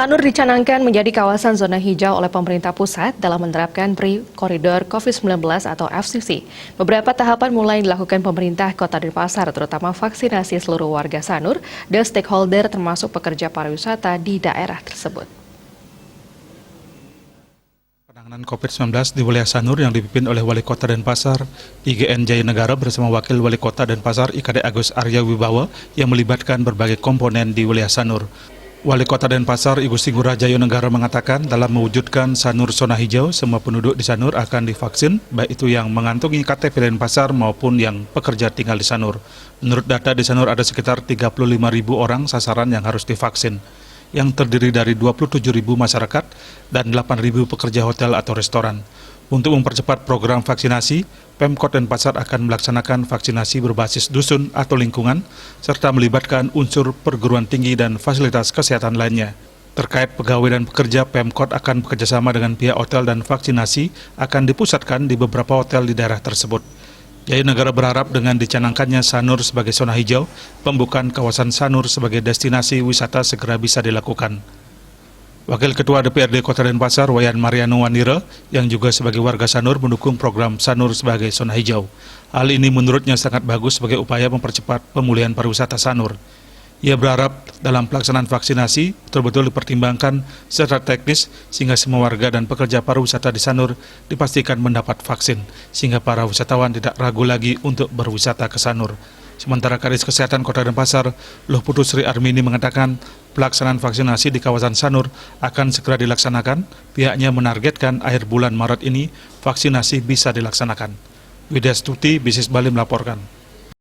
Sanur dicanangkan menjadi kawasan zona hijau oleh pemerintah pusat dalam menerapkan Koridor COVID-19 atau FCC. Beberapa tahapan mulai dilakukan pemerintah Kota Denpasar, terutama vaksinasi seluruh warga Sanur dan stakeholder termasuk pekerja pariwisata di daerah tersebut. Penanganan COVID-19 di wilayah Sanur yang dipimpin oleh Wali Kota Denpasar, IGN Jaya Negara bersama Wakil Wali Kota Denpasar IKD Agus Arya Wibawa yang melibatkan berbagai komponen di wilayah Sanur. Wali Kota Denpasar Igu Singgura Jaya Negara mengatakan dalam mewujudkan Sanur zona hijau, semua penduduk di Sanur akan divaksin, baik itu yang mengantongi KTP Denpasar maupun yang pekerja tinggal di Sanur. Menurut data di Sanur ada sekitar 35.000 orang sasaran yang harus divaksin, yang terdiri dari 27.000 masyarakat dan 8.000 pekerja hotel atau restoran. Untuk mempercepat program vaksinasi, Pemkot Denpasar akan melaksanakan vaksinasi berbasis dusun atau lingkungan, serta melibatkan unsur perguruan tinggi dan fasilitas kesehatan lainnya. Terkait pegawai dan pekerja, Pemkot akan bekerjasama dengan pihak hotel dan vaksinasi akan dipusatkan di beberapa hotel di daerah tersebut. Jaya Negara berharap dengan dicanangkannya Sanur sebagai zona hijau, pembukaan kawasan Sanur sebagai destinasi wisata segera bisa dilakukan. Wakil Ketua DPRD Kota Denpasar, Wayan Mariano Wanira, yang juga sebagai warga Sanur mendukung program Sanur sebagai zona hijau. Hal ini menurutnya sangat bagus sebagai upaya mempercepat pemulihan pariwisata Sanur. Ia berharap dalam pelaksanaan vaksinasi betul-betul dipertimbangkan secara teknis sehingga semua warga dan pekerja pariwisata di Sanur dipastikan mendapat vaksin, sehingga para wisatawan tidak ragu lagi untuk berwisata ke Sanur. Sementara Kadis Kesehatan Kota Denpasar, Luh Putu Sri Armini mengatakan pelaksanaan vaksinasi di kawasan Sanur akan segera dilaksanakan. Pihaknya menargetkan akhir bulan Maret ini vaksinasi bisa dilaksanakan. Widya Stuti, Bisnis Bali melaporkan.